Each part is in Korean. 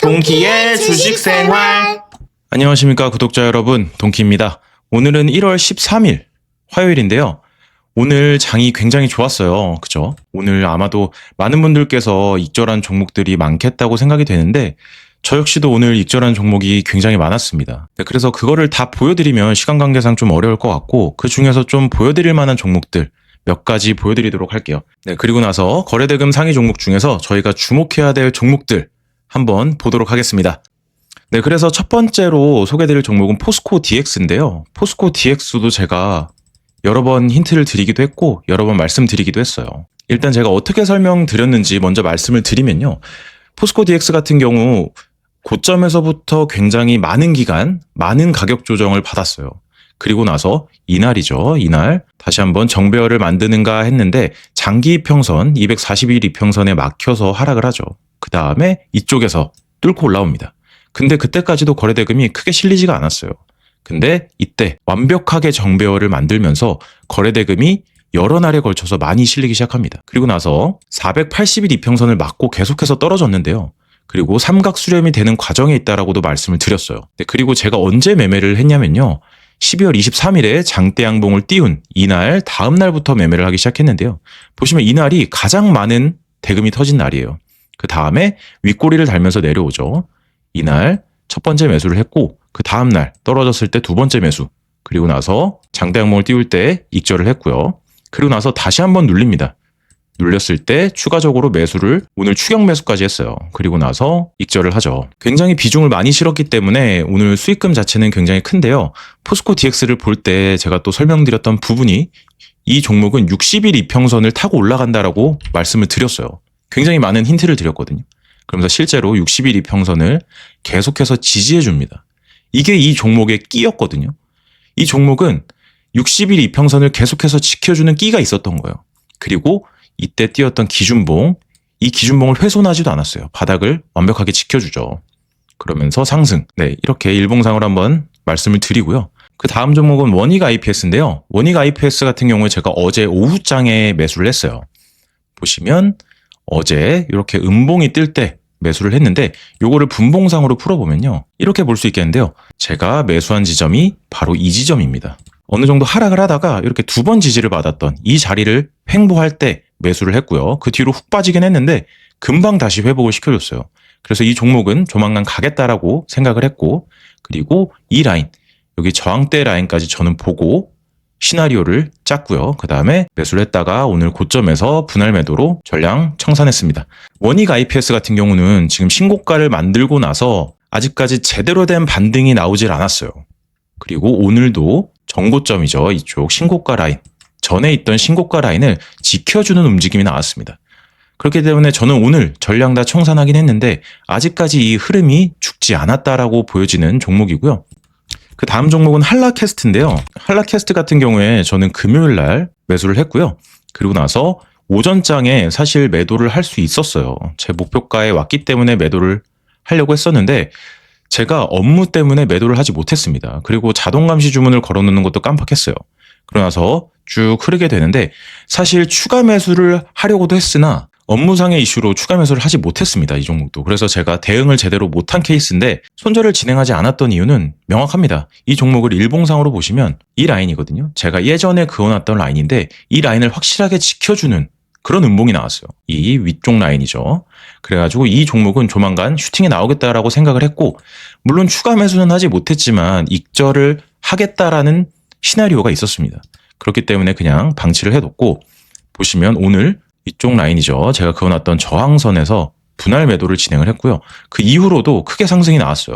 동키의 주식생활. 안녕하십니까 구독자 여러분, 동키입니다. 오늘은 1월 13일 화요일인데요. 오늘 장이 굉장히 좋았어요. 그죠? 오늘 아마도 많은 분들께서 익절한 종목들이 많겠다고 생각이 되는데 저 역시도 오늘 익절한 종목이 굉장히 많았습니다. 그래서 그거를 다 보여드리면 시간 관계상 좀 어려울 것 같고 그 중에서 좀 보여드릴 만한 종목들 몇 가지 보여드리도록 할게요. 그리고 나서 거래대금 상위 종목 중에서 저희가 주목해야 될 종목들 한번 보도록 하겠습니다. 그래서 첫 번째로 소개드릴 종목은 포스코 DX인데요. 포스코 DX도 제가 여러 번 힌트를 드리기도 했고 여러 번 말씀드리기도 했어요. 일단 제가 어떻게 설명드렸는지 먼저 말씀을 드리면요. 포스코 DX 같은 경우 고점에서부터 굉장히 많은 기간, 많은 가격 조정을 받았어요. 그리고 나서 이날이죠. 이날 다시 한번 정배열을 만드는가 했는데 장기 이평선, 240일 이평선에 막혀서 하락을 하죠. 그 다음에 이쪽에서 뚫고 올라옵니다. 근데 그때까지도 거래대금이 크게 실리지가 않았어요. 근데 이때 완벽하게 정배열을 만들면서 거래대금이 여러 날에 걸쳐서 많이 실리기 시작합니다. 그리고 나서 480일 이평선을 맞고 계속해서 떨어졌는데요. 그리고 삼각 수렴이 되는 과정에 있다라고도 말씀을 드렸어요. 그리고 제가 언제 매매를 했냐면요. 12월 23일에 장대 양봉을 띄운 이날 다음 날부터 매매를 하기 시작했는데요. 보시면 이날이 가장 많은 대금이 터진 날이에요. 그 다음에 윗꼬리를 달면서 내려오죠. 이날 첫 번째 매수를 했고 그 다음 날 떨어졌을 때 두 번째 매수, 그리고 나서 장대 양봉을 띄울 때 익절을 했고요. 그리고 나서 다시 한번 눌립니다. 눌렸을 때 추가적으로 매수를 오늘 추격 매수까지 했어요. 그리고 나서 익절을 하죠. 굉장히 비중을 많이 실었기 때문에 오늘 수익금 자체는 굉장히 큰데요. 포스코 DX를 볼 때 제가 또 설명드렸던 부분이 이 종목은 60일 이평선을 타고 올라간다라고 말씀을 드렸어요. 굉장히 많은 힌트를 드렸거든요. 그러면서 실제로 60일 이평선을 계속해서 지지해 줍니다. 이게 이 종목의 끼였거든요. 이 종목은 60일 이평선을 계속해서 지켜주는 끼가 있었던 거예요. 그리고 이때 띄었던 기준봉, 이 기준봉을 훼손하지도 않았어요. 바닥을 완벽하게 지켜주죠. 그러면서 상승. 이렇게 일봉상으로 한번 말씀을 드리고요. 그 다음 종목은 원익 IPS인데요. 원익 IPS 같은 경우에 제가 어제 오후장에 매수를 했어요. 보시면 어제 이렇게 음봉이 뜰 때 매수를 했는데 요거를 분봉상으로 풀어보면요. 이렇게 볼 수 있겠는데요. 제가 매수한 지점이 바로 이 지점입니다. 어느 정도 하락을 하다가 이렇게 두 번 지지를 받았던 이 자리를 횡보할 때 매수를 했고요. 그 뒤로 훅 빠지긴 했는데 금방 다시 회복을 시켜줬어요. 그래서 이 종목은 조만간 가겠다라고 생각을 했고, 그리고 이 라인, 여기 저항대 라인까지 저는 보고 시나리오를 짰고요. 그 다음에 매수를 했다가 오늘 고점에서 분할 매도로 전량 청산했습니다. 원익 IPS 같은 경우는 지금 신고가를 만들고 나서 아직까지 제대로 된 반등이 나오질 않았어요. 그리고 오늘도 정고점이죠. 이쪽 신고가 라인, 전에 있던 신고가 라인을 지켜주는 움직임이 나왔습니다. 그렇기 때문에 저는 오늘 전량 다 청산하긴 했는데 아직까지 이 흐름이 죽지 않았다라고 보여지는 종목이고요. 그 다음 종목은 한라캐스트인데요. 한라캐스트 같은 경우에 저는 금요일 날 매수를 했고요. 그리고 나서 오전장에 사실 매도를 할 수 있었어요. 제 목표가에 왔기 때문에 매도를 하려고 했었는데 제가 업무 때문에 매도를 하지 못했습니다. 그리고 자동 감시 주문을 걸어놓는 것도 깜빡했어요. 그러고 나서 쭉 흐르게 되는데 사실 추가 매수를 하려고도 했으나 업무상의 이슈로 추가 매수를 하지 못했습니다. 이 종목도. 그래서 제가 대응을 제대로 못한 케이스인데 손절을 진행하지 않았던 이유는 명확합니다. 이 종목을 일봉상으로 보시면 이 라인이거든요. 제가 예전에 그어놨던 라인인데 이 라인을 확실하게 지켜주는 그런 음봉이 나왔어요. 이 위쪽 라인이죠. 그래가지고 이 종목은 조만간 슈팅에 나오겠다라고 생각을 했고, 물론 추가 매수는 하지 못했지만 익절을 하겠다라는 시나리오가 있었습니다. 그렇기 때문에 그냥 방치를 해뒀고, 보시면 오늘 이쪽 라인이죠. 제가 그어놨던 저항선에서 분할 매도를 진행을 했고요. 그 이후로도 크게 상승이 나왔어요.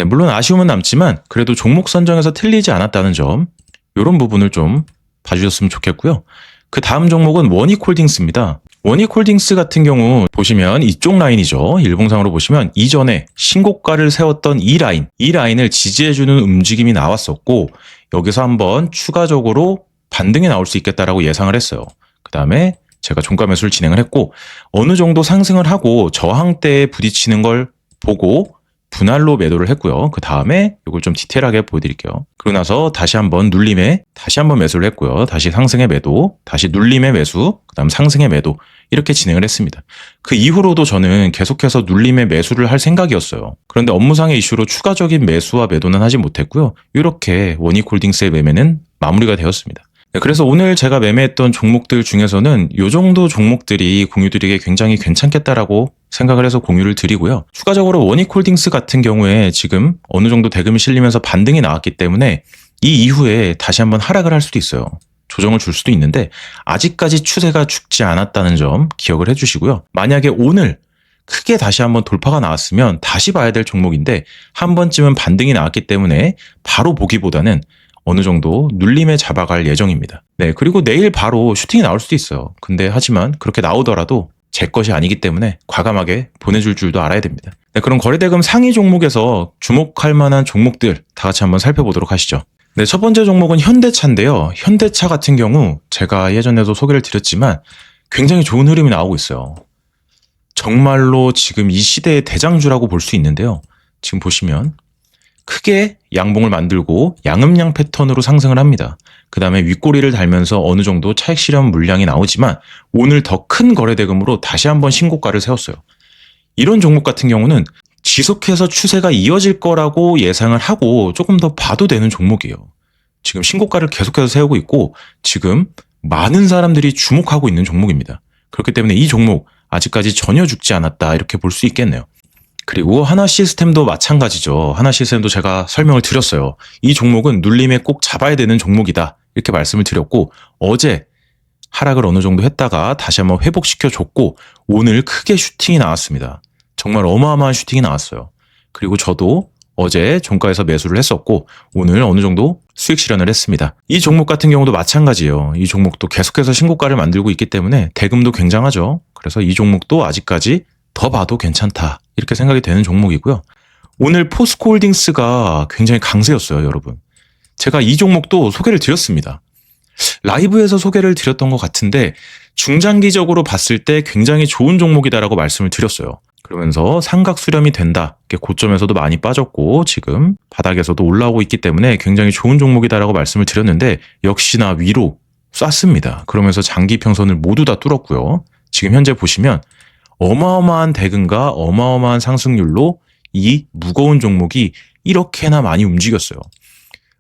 물론 아쉬움은 남지만 그래도 종목 선정에서 틀리지 않았다는 점, 이런 부분을 좀 봐주셨으면 좋겠고요. 그 다음 종목은 원익홀딩스입니다. 원익홀딩스 같은 경우 보시면 이쪽 라인이죠. 일봉상으로 보시면 이전에 신고가를 세웠던 이 라인을 지지해주는 움직임이 나왔었고 여기서 한번 추가적으로 반등이 나올 수 있겠다라고 예상을 했어요. 그 다음에 제가 종가 매수를 진행을 했고 어느 정도 상승을 하고 저항대에 부딪히는 걸 보고 분할로 매도를 했고요. 그 다음에 이걸 좀 디테일하게 보여드릴게요. 그러고 나서 다시 한번 눌림에 다시 한번 매수를 했고요. 다시 상승의 매도, 다시 눌림의 매수, 그 다음 상승의 매도 이렇게 진행을 했습니다. 그 이후로도 저는 계속해서 눌림의 매수를 할 생각이었어요. 그런데 업무상의 이슈로 추가적인 매수와 매도는 하지 못했고요. 이렇게 원익홀딩스의 매매는 마무리가 되었습니다. 그래서 오늘 제가 매매했던 종목들 중에서는 이 정도 종목들이 공유드리기에 굉장히 괜찮겠다라고 생각을 해서 공유를 드리고요. 추가적으로 원익홀딩스 같은 경우에 지금 어느 정도 대금이 실리면서 반등이 나왔기 때문에 이 이후에 다시 한번 하락을 할 수도 있어요. 조정을 줄 수도 있는데 아직까지 추세가 죽지 않았다는 점 기억을 해주시고요. 만약에 오늘 크게 다시 한번 돌파가 나왔으면 다시 봐야 될 종목인데 한 번쯤은 반등이 나왔기 때문에 바로 보기보다는 어느 정도 눌림에 잡아갈 예정입니다. 네, 그리고 내일 바로 슈팅이 나올 수도 있어요. 근데 하지만 그렇게 나오더라도 제 것이 아니기 때문에 과감하게 보내줄 줄도 알아야 됩니다. 네, 그럼 거래대금 상위 종목에서 주목할 만한 종목들 다 같이 한번 살펴보도록 하시죠. 네, 첫 번째 종목은 현대차인데요. 현대차 같은 경우 제가 예전에도 소개를 드렸지만 굉장히 좋은 흐름이 나오고 있어요. 정말로 지금 이 시대의 대장주라고 볼 수 있는데요. 지금 보시면 크게 양봉을 만들고 양음양 패턴으로 상승을 합니다. 그 다음에 윗꼬리를 달면서 어느 정도 차익 실현 물량이 나오지만 오늘 더 큰 거래대금으로 다시 한번 신고가를 세웠어요. 이런 종목 같은 경우는 지속해서 추세가 이어질 거라고 예상을 하고 조금 더 봐도 되는 종목이에요. 지금 신고가를 계속해서 세우고 있고 지금 많은 사람들이 주목하고 있는 종목입니다. 그렇기 때문에 이 종목 아직까지 전혀 죽지 않았다 이렇게 볼 수 있겠네요. 그리고 하나시스템도 마찬가지죠. 하나시스템도 제가 설명을 드렸어요. 이 종목은 눌림에 꼭 잡아야 되는 종목이다. 이렇게 말씀을 드렸고 어제 하락을 어느 정도 했다가 다시 한번 회복시켜줬고 오늘 크게 슈팅이 나왔습니다. 정말 어마어마한 슈팅이 나왔어요. 그리고 저도 어제 종가에서 매수를 했었고 오늘 어느 정도 수익 실현을 했습니다. 이 종목 같은 경우도 마찬가지예요. 이 종목도 계속해서 신고가를 만들고 있기 때문에 대금도 굉장하죠. 그래서 이 종목도 아직까지 더 봐도 괜찮다 이렇게 생각이 되는 종목이고요. 오늘 포스코홀딩스가 굉장히 강세였어요, 여러분. 제가 이 종목도 소개를 드렸습니다. 라이브에서 소개를 드렸던 것 같은데 중장기적으로 봤을 때 굉장히 좋은 종목이다라고 말씀을 드렸어요. 그러면서 삼각 수렴이 된다. 고점에서도 많이 빠졌고 지금 바닥에서도 올라오고 있기 때문에 굉장히 좋은 종목이다라고 말씀을 드렸는데 역시나 위로 쐈습니다. 그러면서 장기 평선을 모두 다 뚫었고요. 지금 현재 보시면 어마어마한 대금과 어마어마한 상승률로 이 무거운 종목이 이렇게나 많이 움직였어요.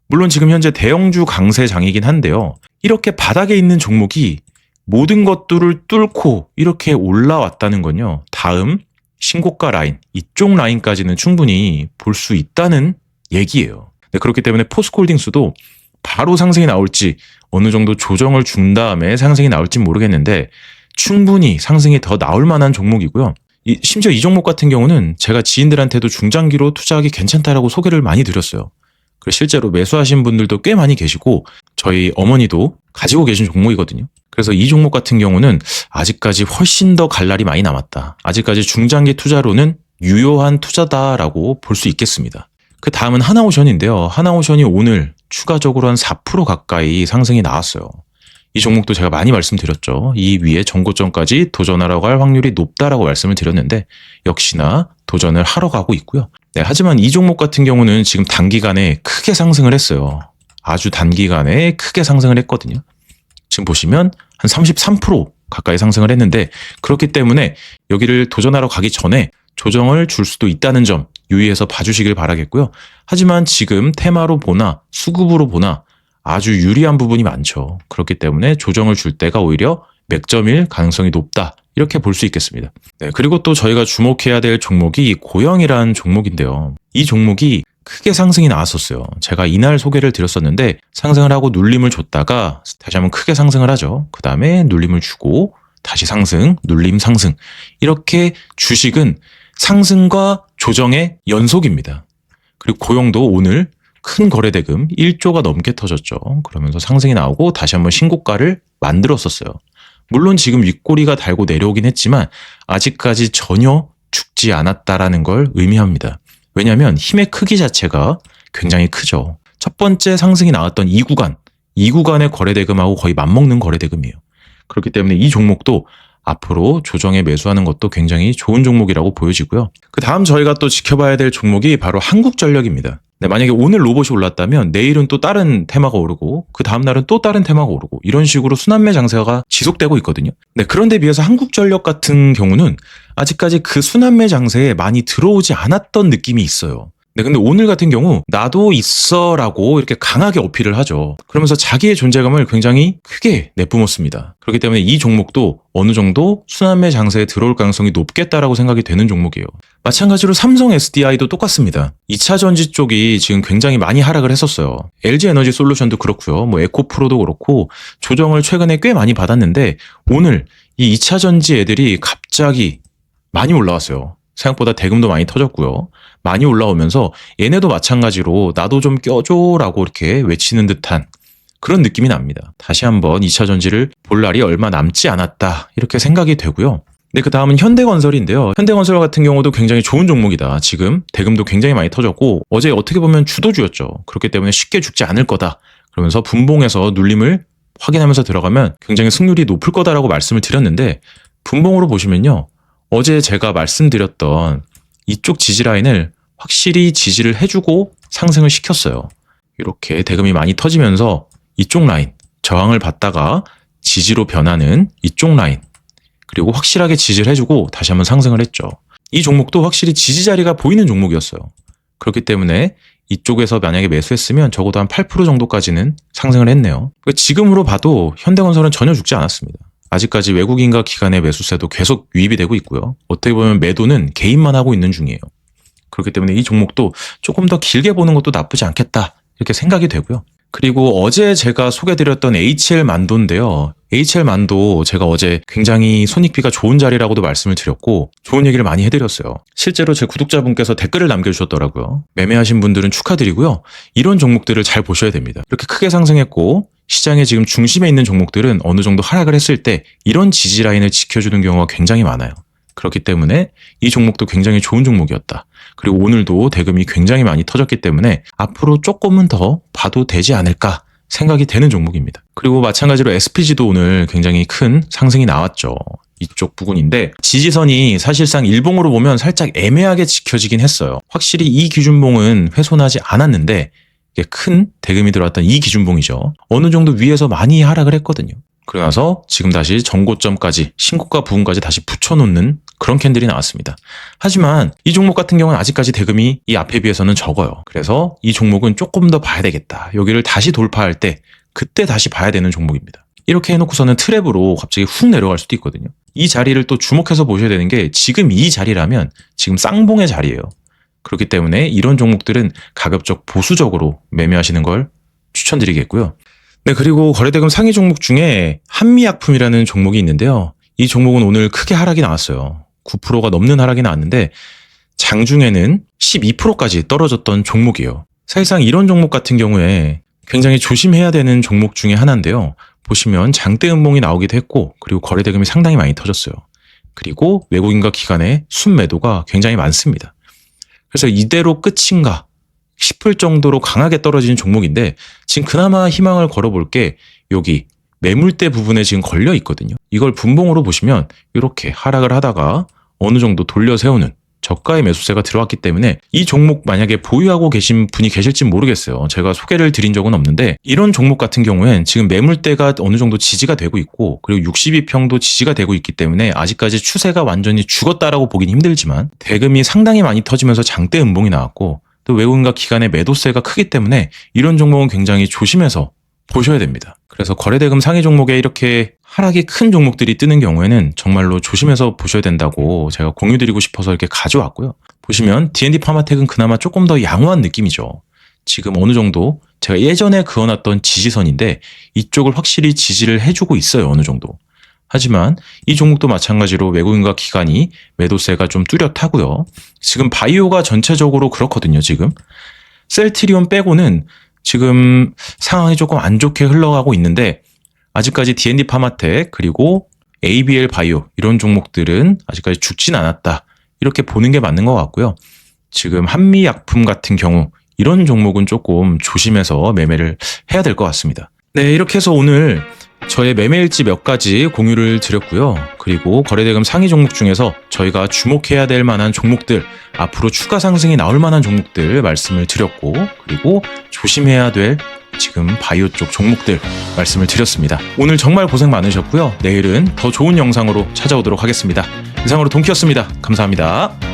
물론 지금 현재 대형주 강세장이긴 한데요. 이렇게 바닥에 있는 종목이 모든 것들을 뚫고 이렇게 올라왔다는 건요. 다음 신고가 라인, 이쪽 라인까지는 충분히 볼 수 있다는 얘기예요. 네, 그렇기 때문에 포스코홀딩스도 바로 상승이 나올지 어느 정도 조정을 준 다음에 상승이 나올지 모르겠는데 충분히 상승이 더 나올 만한 종목이고요. 심지어 이 종목 같은 경우는 제가 지인들한테도 중장기로 투자하기 괜찮다라고 소개를 많이 드렸어요. 그리고 실제로 매수하신 분들도 꽤 많이 계시고 저희 어머니도 가지고 계신 종목이거든요. 그래서 이 종목 같은 경우는 아직까지 훨씬 더 갈 날이 많이 남았다. 아직까지 중장기 투자로는 유효한 투자다라고 볼 수 있겠습니다. 그 다음은 하나오션인데요. 하나오션이 오늘 추가적으로 한 4% 가까이 상승이 나왔어요. 이 종목도 제가 많이 말씀드렸죠. 이 위에 전고점까지 도전하러 갈 확률이 높다라고 말씀을 드렸는데 역시나 도전을 하러 가고 있고요. 네, 하지만 이 종목 같은 경우는 지금 단기간에 크게 상승을 했어요. 아주 단기간에 크게 상승을 했거든요. 지금 보시면 한 33% 가까이 상승을 했는데 그렇기 때문에 여기를 도전하러 가기 전에 조정을 줄 수도 있다는 점 유의해서 봐주시길 바라겠고요. 하지만 지금 테마로 보나 수급으로 보나 아주 유리한 부분이 많죠. 그렇기 때문에 조정을 줄 때가 오히려 맥점일 가능성이 높다. 이렇게 볼 수 있겠습니다. 네, 그리고 또 저희가 주목해야 될 종목이 고영이라는 종목인데요. 이 종목이 크게 상승이 나왔었어요. 제가 이날 소개를 드렸었는데 상승을 하고 눌림을 줬다가 다시 한번 크게 상승을 하죠. 그 다음에 눌림을 주고 다시 상승, 눌림 상승. 이렇게 주식은 상승과 조정의 연속입니다. 그리고 고영도 오늘 큰 거래대금 1조가 넘게 터졌죠. 그러면서 상승이 나오고 다시 한번 신고가를 만들었었어요. 물론 지금 윗꼬리가 달고 내려오긴 했지만 아직까지 전혀 죽지 않았다라는 걸 의미합니다. 왜냐하면 힘의 크기 자체가 굉장히 크죠. 첫 번째 상승이 나왔던 이 구간의 거래대금하고 거의 맞먹는 거래대금이에요. 그렇기 때문에 이 종목도 앞으로 조정에 매수하는 것도 굉장히 좋은 종목이라고 보여지고요. 그 다음 저희가 또 지켜봐야 될 종목이 바로 한국전력입니다. 네, 만약에 오늘 로봇이 올랐다면 내일은 또 다른 테마가 오르고 그 다음날은 또 다른 테마가 오르고 이런 식으로 순환매 장세가 지속되고 있거든요. 네, 그런데 비해서 한국전력 같은 경우는 아직까지 그 순환매 장세에 많이 들어오지 않았던 느낌이 있어요. 네, 근데 오늘 같은 경우 나도 있어라고 이렇게 강하게 어필을 하죠. 그러면서 자기의 존재감을 굉장히 크게 내뿜었습니다. 그렇기 때문에 이 종목도 어느 정도 순환매 장세에 들어올 가능성이 높겠다라고 생각이 되는 종목이에요. 마찬가지로 삼성 SDI도 똑같습니다. 2차 전지 쪽이 지금 굉장히 많이 하락을 했었어요. LG 에너지 솔루션도 그렇고요. 뭐 에코프로도 그렇고 조정을 최근에 꽤 많이 받았는데 오늘 이 2차 전지 애들이 갑자기 많이 올라왔어요. 생각보다 대금도 많이 터졌고요. 많이 올라오면서 얘네도 마찬가지로 나도 좀 껴줘라고 이렇게 외치는 듯한 그런 느낌이 납니다. 다시 한번 2차 전지를 볼 날이 얼마 남지 않았다 이렇게 생각이 되고요. 네, 그 다음은 현대건설인데요. 현대건설 같은 경우도 굉장히 좋은 종목이다. 지금 대금도 굉장히 많이 터졌고 어제 어떻게 보면 주도주였죠. 그렇기 때문에 쉽게 죽지 않을 거다. 그러면서 분봉에서 눌림을 확인하면서 들어가면 굉장히 승률이 높을 거다라고 말씀을 드렸는데 분봉으로 보시면요. 어제 제가 말씀드렸던 이쪽 지지라인을 확실히 지지를 해주고 상승을 시켰어요. 이렇게 대금이 많이 터지면서 이쪽 라인, 저항을 받다가 지지로 변하는 이쪽 라인, 그리고 확실하게 지지를 해주고 다시 한번 상승을 했죠. 이 종목도 확실히 지지 자리가 보이는 종목이었어요. 그렇기 때문에 이쪽에서 만약에 매수했으면 적어도 한 8% 정도까지는 상승을 했네요. 지금으로 봐도 현대건설은 전혀 죽지 않았습니다. 아직까지 외국인과 기관의 매수세도 계속 유입이 되고 있고요. 어떻게 보면 매도는 개인만 하고 있는 중이에요. 그렇기 때문에 이 종목도 조금 더 길게 보는 것도 나쁘지 않겠다 이렇게 생각이 되고요. 그리고 어제 제가 소개드렸던 HL만도인데요. HL만도 제가 어제 굉장히 손익비가 좋은 자리라고도 말씀을 드렸고 좋은 얘기를 많이 해드렸어요. 실제로 제 구독자분께서 댓글을 남겨주셨더라고요. 매매하신 분들은 축하드리고요. 이런 종목들을 잘 보셔야 됩니다. 이렇게 크게 상승했고 시장의 지금 중심에 있는 종목들은 어느 정도 하락을 했을 때 이런 지지 라인을 지켜주는 경우가 굉장히 많아요. 그렇기 때문에 이 종목도 굉장히 좋은 종목이었다. 그리고 오늘도 대금이 굉장히 많이 터졌기 때문에 앞으로 조금은 더 봐도 되지 않을까 생각이 되는 종목입니다. 그리고 마찬가지로 SPG도 오늘 굉장히 큰 상승이 나왔죠. 이쪽 부근인데 지지선이 사실상 일봉으로 보면 살짝 애매하게 지켜지긴 했어요. 확실히 이 기준봉은 훼손하지 않았는데 큰 대금이 들어왔던 이 기준봉이죠. 어느 정도 위에서 많이 하락을 했거든요. 그러나서 지금 다시 전고점까지 신고가 부근까지 다시 붙여놓는 그런 캔들이 나왔습니다. 하지만 이 종목 같은 경우는 아직까지 대금이 이 앞에 비해서는 적어요. 그래서 이 종목은 조금 더 봐야 되겠다. 여기를 다시 돌파할 때 그때 다시 봐야 되는 종목입니다. 이렇게 해놓고서는 트랩으로 갑자기 훅 내려갈 수도 있거든요. 이 자리를 또 주목해서 보셔야 되는 게 지금 이 자리라면 지금 쌍봉의 자리예요. 그렇기 때문에 이런 종목들은 가급적 보수적으로 매매하시는 걸 추천드리겠고요. 네, 그리고 거래대금 상위 종목 중에 한미약품이라는 종목이 있는데요. 이 종목은 오늘 크게 하락이 나왔어요. 9%가 넘는 하락이 나왔는데 장중에는 12%까지 떨어졌던 종목이에요. 사실상 이런 종목 같은 경우에 굉장히 조심해야 되는 종목 중에 하나인데요. 보시면 장대 음봉이 나오기도 했고 그리고 거래대금이 상당히 많이 터졌어요. 그리고 외국인과 기관의 순매도가 굉장히 많습니다. 그래서 이대로 끝인가 싶을 정도로 강하게 떨어지는 종목인데 지금 그나마 희망을 걸어볼 게 여기 매물대 부분에 지금 걸려 있거든요. 이걸 분봉으로 보시면 이렇게 하락을 하다가 어느 정도 돌려 세우는 저가의 매수세가 들어왔기 때문에 이 종목 만약에 보유하고 계신 분이 계실지 모르겠어요. 제가 소개를 드린 적은 없는데 이런 종목 같은 경우엔 지금 매물대가 어느 정도 지지가 되고 있고 그리고 62평도 지지가 되고 있기 때문에 아직까지 추세가 완전히 죽었다라고 보긴 힘들지만 대금이 상당히 많이 터지면서 장대 음봉이 나왔고 또 외국인과 기관의 매도세가 크기 때문에 이런 종목은 굉장히 조심해서 보셔야 됩니다. 그래서 거래대금 상위 종목에 이렇게 하락이 큰 종목들이 뜨는 경우에는 정말로 조심해서 보셔야 된다고 제가 공유드리고 싶어서 이렇게 가져왔고요. 보시면 D&D 파마텍은 그나마 조금 더 양호한 느낌이죠. 지금 어느 정도 제가 예전에 그어놨던 지지선인데 이쪽을 확실히 지지를 해주고 있어요. 어느 정도. 하지만 이 종목도 마찬가지로 외국인과 기관이 매도세가 좀 뚜렷하고요. 지금 바이오가 전체적으로 그렇거든요. 지금 셀트리온 빼고는 지금 상황이 조금 안 좋게 흘러가고 있는데 아직까지 D&D 파마텍 그리고 ABL 바이오 이런 종목들은 아직까지 죽진 않았다. 이렇게 보는 게 맞는 것 같고요. 지금 한미약품 같은 경우 이런 종목은 조금 조심해서 매매를 해야 될 것 같습니다. 네, 이렇게 해서 오늘 저의 매매일지 몇 가지 공유를 드렸고요. 그리고 거래대금 상위 종목 중에서 저희가 주목해야 될 만한 종목들, 앞으로 추가 상승이 나올 만한 종목들 말씀을 드렸고, 그리고 조심해야 될 지금 바이오 쪽 종목들 말씀을 드렸습니다. 오늘 정말 고생 많으셨고요. 내일은 더 좋은 영상으로 찾아오도록 하겠습니다. 이상으로 동키였습니다. 감사합니다.